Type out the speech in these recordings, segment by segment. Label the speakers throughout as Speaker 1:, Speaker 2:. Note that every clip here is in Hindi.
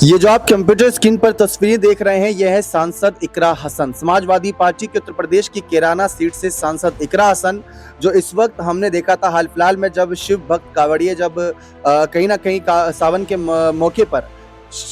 Speaker 1: ये जो आप कंप्यूटर स्क्रीन पर तस्वीरें देख रहे हैं, यह है सांसद इकरा हसन। समाजवादी पार्टी के उत्तर प्रदेश की कैराना सीट से सांसद इकरा हसन, जो इस वक्त हमने देखा था हाल फिलहाल में जब शिव भक्त कांवड़िए जब कहीं ना कहीं सावन के मौके पर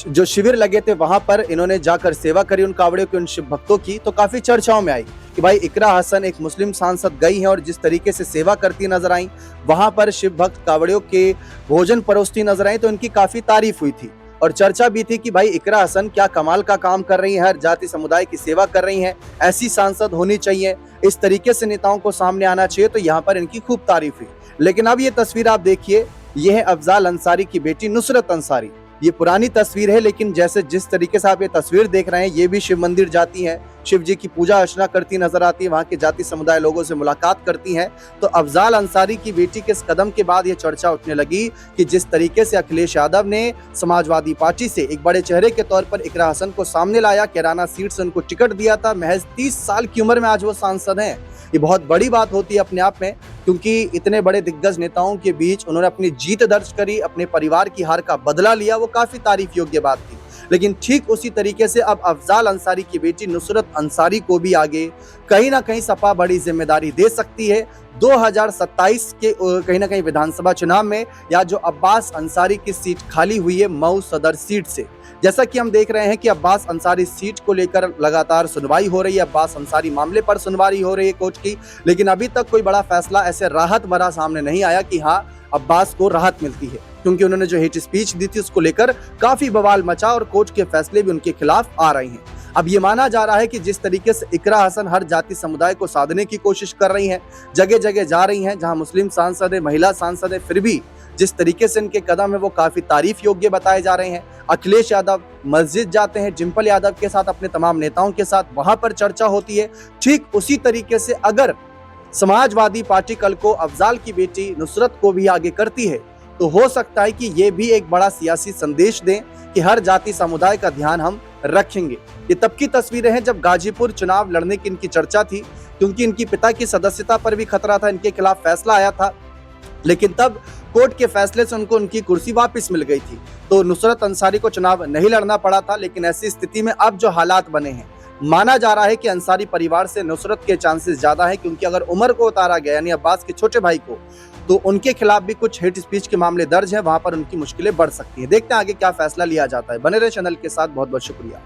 Speaker 1: जो शिविर लगे थे, वहां पर इन्होंने जाकर सेवा करी उन कांवड़ियों की, उन शिव भक्तों की। तो काफी चर्चाओं में आई कि भाई इकरा हसन एक मुस्लिम सांसद गई हैं और जिस तरीके से सेवा करती नजर आई, वहां पर शिव भक्त कांवड़ियों के भोजन परोसती नजर आई, तो इनकी काफी तारीफ हुई थी। और चर्चा भी थी कि भाई इकरा हसन क्या कमाल का काम कर रही है, हर जाति समुदाय की सेवा कर रही हैं, ऐसी सांसद होनी चाहिए, इस तरीके से नेताओं को सामने आना चाहिए। तो यहाँ पर इनकी खूब तारीफ हुई। लेकिन अब ये तस्वीर आप देखिए, ये है अफजाल अंसारी की बेटी नुसरत अंसारी। ये पुरानी तस्वीर है, लेकिन जैसे जिस तरीके से आप ये तस्वीर देख रहे हैं, ये भी शिव मंदिर जाती हैं, शिव जी की पूजा अर्चना करती नजर आती है, वहां के जाति समुदाय लोगों से मुलाकात करती हैं। तो अफजाल अंसारी की बेटी के इस कदम के बाद ये चर्चा उठने लगी कि जिस तरीके से अखिलेश यादव ने समाजवादी पार्टी से एक बड़े चेहरे के तौर पर इकरा हसन को सामने लाया, कैराना सीट से उनको टिकट दिया था, महज 30 साल की उम्र में आज वो सांसद हैं। ये बहुत बड़ी बात होती है अपने आप में, क्योंकि इतने बड़े दिग्गज नेताओं के बीच उन्होंने अपनी जीत दर्ज करी, अपने परिवार की हार का बदला लिया, वो काफी तारीफ योग्य बात थी। लेकिन ठीक उसी तरीके से अब अफजाल अंसारी की बेटी नुसरत अंसारी को भी आगे कहीं ना कहीं सपा बड़ी जिम्मेदारी दे सकती है 2027 के कहीं ना कहीं विधानसभा चुनाव में, या जो अब्बास अंसारी की सीट खाली हुई है मऊ सदर सीट से। जैसा कि हम देख रहे हैं कि अब्बास अंसारी सीट को लेकर लगातार सुनवाई हो रही है, अब्बास अंसारी मामले पर सुनवाई हो रही है कोर्ट की, लेकिन अभी तक कोई बड़ा फैसला ऐसे राहत भरा सामने नहीं आया कि हाँ अब्बास को राहत मिलती है, क्योंकि उन्होंने जो हेट स्पीच दी थी उसको लेकर काफी बवाल मचा और कोर्ट के फैसले भी उनके खिलाफ आ रहे हैं। अब ये माना जा रहा है कि जिस तरीके से इकरा हसन हर जाति समुदाय को साधने की कोशिश कर रही हैं, जगह जगह जा रही हैं, जहां मुस्लिम सांसद है, महिला सांसद है, फिर भी जिस तरीके से इनके कदम है वो काफी तारीफ योग्य बताए जा रहे हैं। अखिलेश यादव मस्जिद जाते हैं डिंपल यादव के साथ, अपने तमाम नेताओं के साथ, वहां पर चर्चा होती है। ठीक उसी तरीके से अगर समाजवादी पार्टी कल को अफजाल की बेटी नुसरत को भी आगे करती है, तो हो सकता है कि ये भी एक बड़ा सियासी संदेश दें कि हर जाति समुदाय का ध्यान हम रखेंगे। ये तब की तस्वीरें हैं जब गाजीपुर चुनाव लड़ने की इनकी चर्चा थी, क्योंकि इनकी पिता की सदस्यता पर भी खतरा था, इनके खिलाफ फैसला आया था, लेकिन तब कोर्ट के फैसले से उनको उनकी कुर्सी वापस मिल गई थी। तो नुसरत अंसारी को चुनाव नहीं लड़ना पड़ा था। लेकिन ऐसी स्थिति में अब जो हालात बने हैं, माना जा रहा है कि अंसारी परिवार से नुसरत के चांसेस ज्यादा है, क्योंकि अगर उमर को उतारा गया यानी अब्बास के छोटे भाई को, तो उनके खिलाफ भी कुछ हेट स्पीच के मामले दर्ज हैं, वहां पर उनकी मुश्किलें बढ़ सकती हैं। देखते हैं आगे क्या फैसला लिया जाता है। बने रहे चैनल के साथ, बहुत बहुत शुक्रिया।